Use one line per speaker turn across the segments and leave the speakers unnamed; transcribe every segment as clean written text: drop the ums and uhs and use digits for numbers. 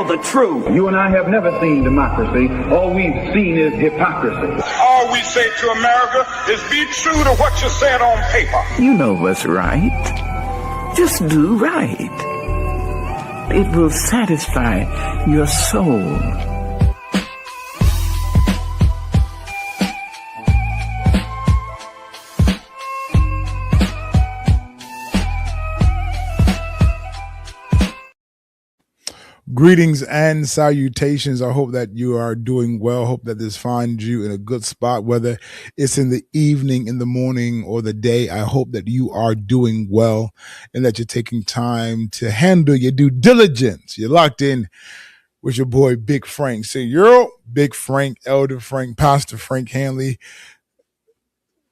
tell the truth.
You and I have never seen democracy. All we've seen is hypocrisy.
All we say to America is be true to what you said on paper.
You know what's right. Just do right. It will satisfy your soul.
Greetings and salutations. I hope that you are doing well. Hope that this finds you in a good spot, whether it's in the evening, in the morning, or the day. I hope that you are doing well and that you're taking time to handle your due diligence. You're locked in with your boy, Big Frank. Say, yo, Big Frank, Elder Frank, Pastor Frank Hanley,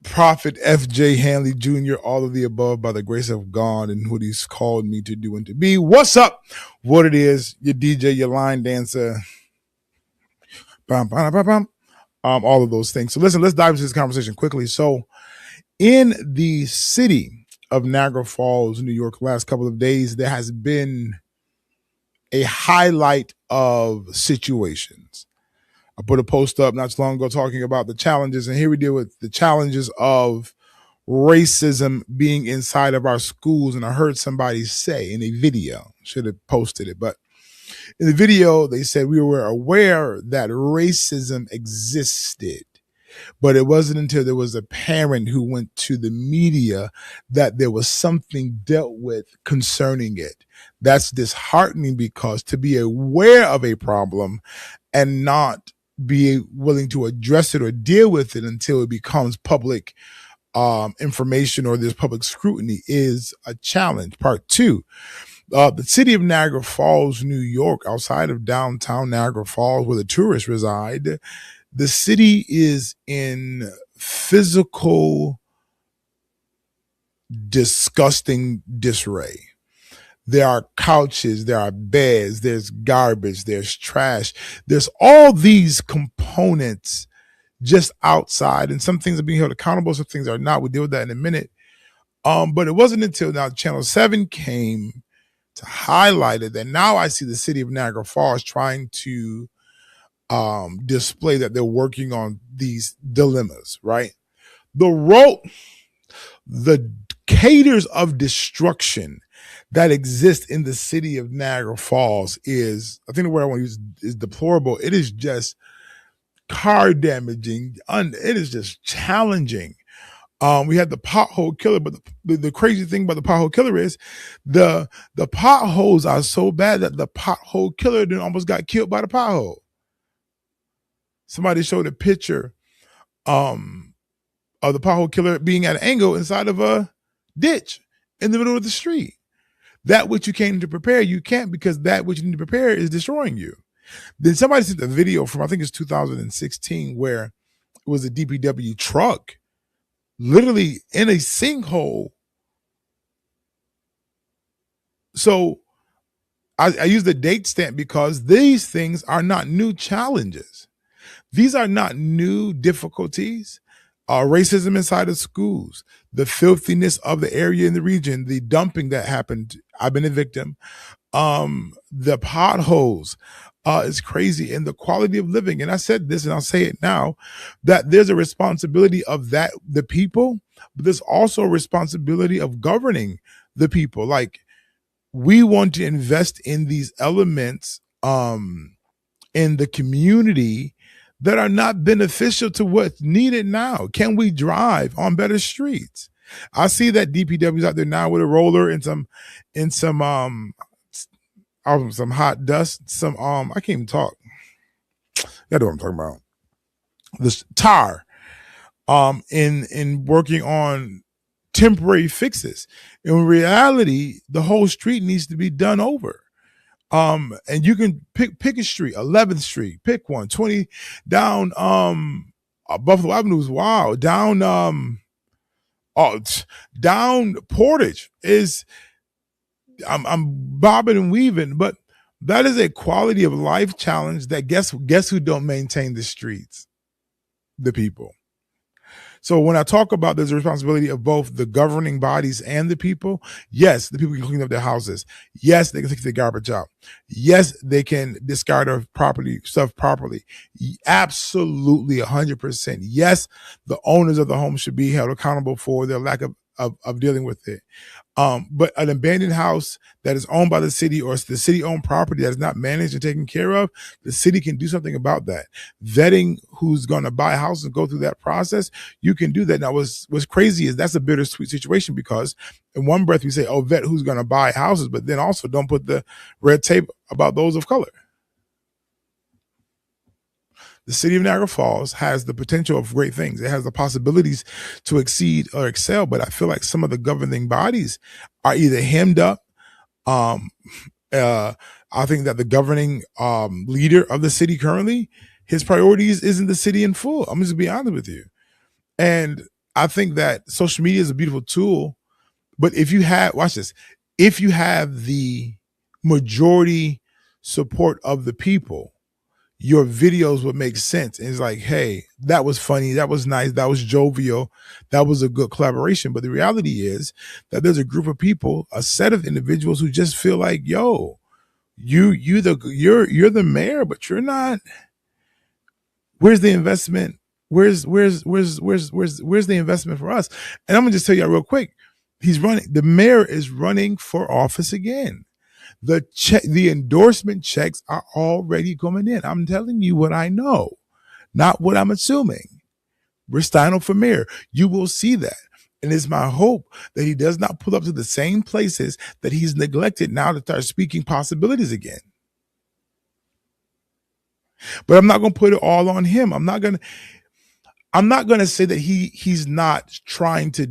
Prophet F.J. Hanley Jr., all of the above by the grace of God and what he's called me to do and to be. What's up? What it is, your DJ, your line dancer, all of those things. So listen, let's dive into this conversation quickly. So in the city of Niagara Falls, New York, the last couple of days, there has been a highlight of situations. I put a post up not too long ago talking about the challenges, and here we deal with the challenges of racism being inside of our schools. And I heard somebody say in a video, should have posted it, but in the video, they said we were aware that racism existed, but it wasn't until there was a parent who went to the media that there was something dealt with concerning it. That's disheartening, because to be aware of a problem and not be willing to address it or deal with it until it becomes public information or there's public scrutiny is a challenge. Part two, the city of Niagara Falls, New York, outside of downtown Niagara Falls where the tourists reside, the city is in physical, disgusting disarray. There are couches, there are beds, there's garbage, there's trash. There's all these components just outside, and some things are being held accountable, some things are not. We'll deal with that in a minute. But it wasn't until now Channel 7 came to highlight it that now I see the city of Niagara Falls trying to display that they're working on these dilemmas, right? The caters of destruction that exists in the city of Niagara Falls is, I think the word I want to use is deplorable. It is just car damaging. It is just challenging. We had the pothole killer, but the crazy thing about the pothole killer is the potholes are so bad that the pothole killer then almost got killed by the pothole. Somebody showed a picture of the pothole killer being at an angle inside of a ditch in the middle of the street. That which you came to prepare, you can't, because that which you need to prepare is destroying you. Then somebody sent a video from, I think it's 2016, where it was a DPW truck literally in a sinkhole. So I use the date stamp because these things are not new challenges. These are not new difficulties. Racism inside of schools, the filthiness of the area in the region, the dumping that happened. I've been a victim. The potholes is crazy, and the quality of living. And I said this, and I'll say it now, that there's a responsibility of the people, but there's also a responsibility of governing the people. Like, we want to invest in these elements in the community that are not beneficial to what's needed now. Can we drive on better streets? I see that DPW's out there now with a roller and some hot dust, I can't even talk. You know what I'm talking about. This tar, in working on temporary fixes. In reality, the whole street needs to be done over. And you can pick a street, 11th Street, pick one, 20 down, Buffalo Avenue is wild. Down Portage is, I'm bobbing and weaving, but that is a quality of life challenge that guess who don't maintain the streets? The people. So when I talk about there's a responsibility of both the governing bodies and the people, yes, the people can clean up their houses. Yes, they can take their garbage out. Yes, they can discard their property stuff properly. Absolutely 100%. Yes, the owners of the home should be held accountable for their lack of dealing with it. But an abandoned house that is owned by the city or the city owned property that is not managed and taken care of, the city can do something about that. Vetting who's going to buy a house and go through that process, you can do that. Now, what's crazy is that's a bittersweet situation because in one breath we say, oh, vet who's going to buy houses, but then also don't put the red tape about those of color. The city of Niagara Falls has the potential of great things. It has the possibilities to exceed or excel, but I feel like some of the governing bodies are either hemmed up. I think that the governing leader of the city currently, his priorities isn't the city in full. I'm just gonna be honest with you. And I think that social media is a beautiful tool, but if you have, watch this, if you have the majority support of the people, your videos would make sense. And it's like, hey, that was funny. That was nice. That was jovial. That was a good collaboration. But the reality is that there's a group of people, a set of individuals who just feel like, yo, you're the mayor, but you're not. Where's the investment? Where's the investment for us? And I'm gonna just tell you real quick. The mayor is running for office again. The endorsement checks are already coming in. I'm telling you what I know, not what I'm assuming. Ristino for mayor. You will see that. And it's my hope that he does not pull up to the same places that he's neglected now to start speaking possibilities again. But I'm not going to put it all on him. I'm not going to say that he's not trying to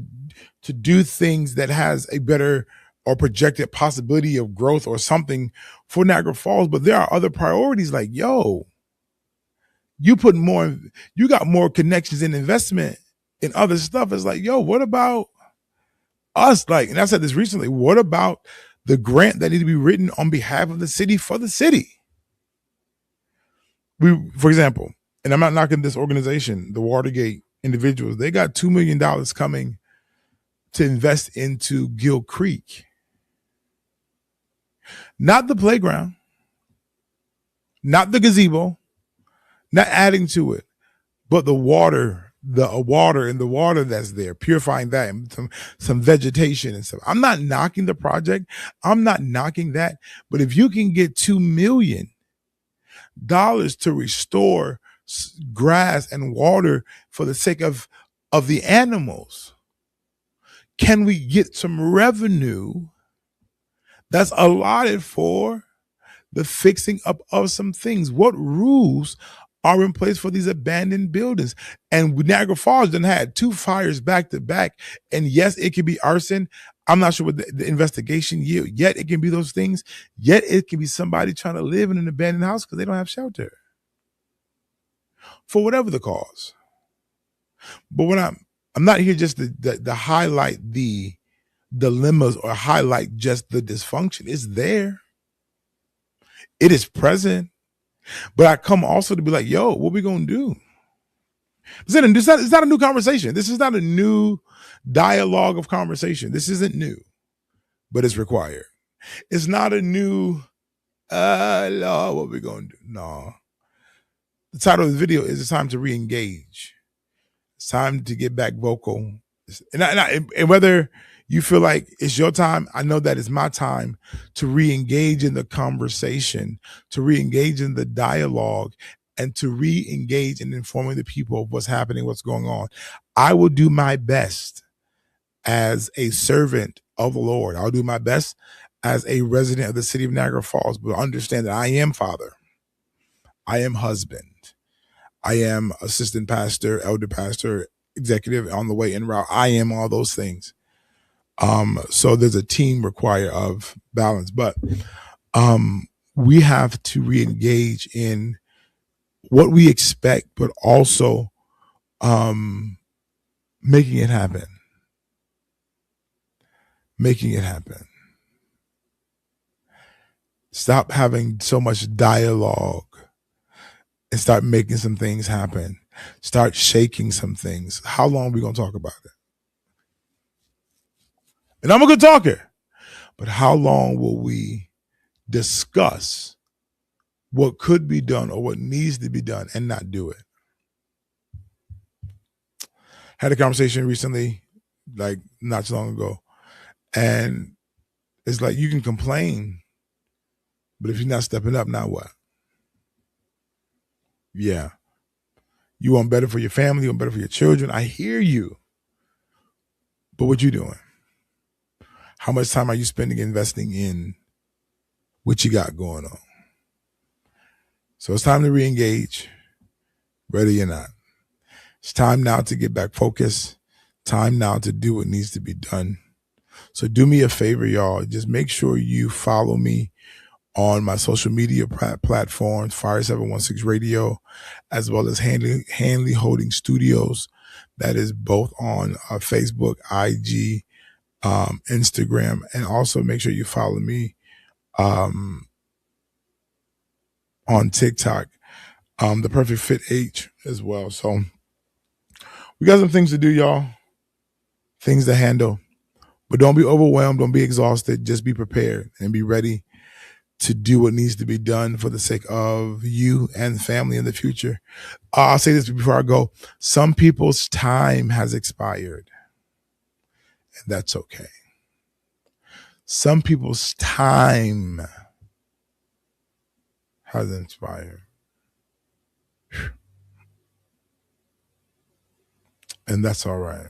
do things that has a better or projected possibility of growth or something for Niagara Falls, but there are other priorities like, yo, you got more connections and investment in other stuff. It's like, yo, what about us? Like, and I said this recently, what about the grant that need to be written on behalf of the city for the city? For example, and I'm not knocking this organization, the Watergate individuals, they got $2 million coming to invest into Gill Creek. Not the playground, not the gazebo, not adding to it, but the water and the water that's there, purifying that and some vegetation and stuff. I'm not knocking the project. I'm not knocking that. But if you can get $2 million to restore grass and water for the sake of the animals, can we get some revenue that's allotted for the fixing up of some things? What rules are in place for these abandoned buildings? And Niagara Falls done had 2 fires back to back. And yes, it could be arson. I'm not sure what the investigation yield. Yet it can be those things. Yet it can be somebody trying to live in an abandoned house because they don't have shelter. For whatever the cause. But when I'm not here just to highlight the dilemmas or highlight just the dysfunction. It's there. It is present. But I come also to be like, yo, what we going to do? It's not a new conversation. This is not a new dialogue of conversation. This isn't new, but it's required. It's not a new, Lord, what we going to do? No. The title of the video is It's Time to Reengage. It's time to get back vocal. And whether you feel like it's your time, I know that it's my time to re-engage in the conversation, to re-engage in the dialogue, and to re-engage in informing the people of what's happening, what's going on. I will do my best as a servant of the Lord. I'll do my best as a resident of the city of Niagara Falls, but understand that I am father. I am husband. I am assistant pastor, elder pastor, executive on the way en route. I am all those things. So there's a team required of balance, but we have to re-engage in what we expect, but also making it happen. Making it happen. Stop having so much dialogue and start making some things happen. start shaking some things. How long are we going to talk about it? And I'm a good talker, but how long will we discuss what could be done or what needs to be done and not do it? Had a conversation recently, like not too long ago, and it's like you can complain, but if you're not stepping up, now what? Yeah. You want better for your family, you want better for your children. I hear you. But what you doing? How much time are you spending investing in what you got going on? So it's time to reengage, ready or not. It's time now to get back focused. Time now to do what needs to be done. So do me a favor, y'all. Just make sure you follow me on my social media platforms, Fire 716 Radio, as well as Hanley Holding Studios. That is both on Facebook, IG, Instagram, and also make sure you follow me on TikTok, The Perfect Fit H as well. So we got some things to do, y'all. Things to handle. But don't be overwhelmed. Don't be exhausted. Just be prepared and be ready to do what needs to be done for the sake of you and family in the future. I'll say this before I go. Some people's time has expired, and that's okay. Some people's time has expired, and that's all right.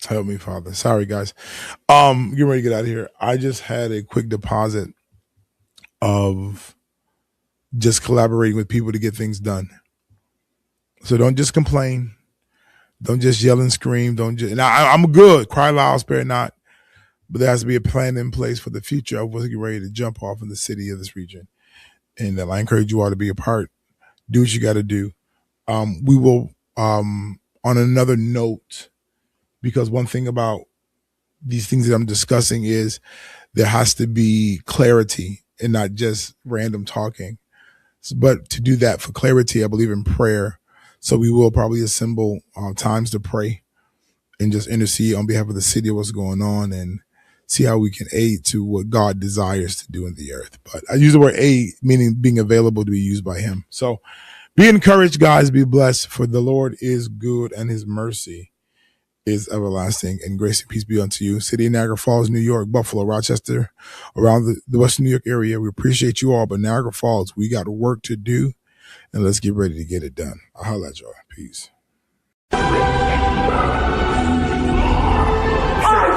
Help me, Father. Sorry, guys. Getting ready to get out of here. I just had a quick deposit of just collaborating with people to get things done. So don't just complain. Don't just yell and scream. Don't just. Now I'm good. Cry loud, spare not. But there has to be a plan in place for the future of what's getting ready to jump off in the city of this region. And I encourage you all to be a part. Do what you got to do. We will, on another note, because one thing about these things that I'm discussing is there has to be clarity and not just random talking. But to do that for clarity, I believe in prayer. So we will probably assemble times to pray and just intercede on behalf of the city of what's going on and see how we can aid to what God desires to do in the earth. But I use the word aid, meaning being available to be used by him. So be encouraged, guys. Be blessed, for the Lord is good and his mercy is everlasting, and grace and peace be unto you. City of Niagara Falls, New York, Buffalo, Rochester, around the Western New York area. We appreciate you all, but Niagara Falls, we got work to do, and let's get ready to get it done. I'll holla at y'all. Peace.
I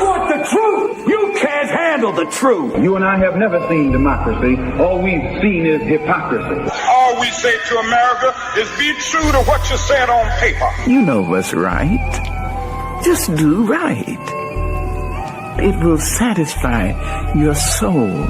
want the truth. You can't handle the truth.
You and I have never seen democracy. All we've seen is hypocrisy.
All we say to America is be true to what you said on paper.
You know what's right. Just do right. It will satisfy your soul.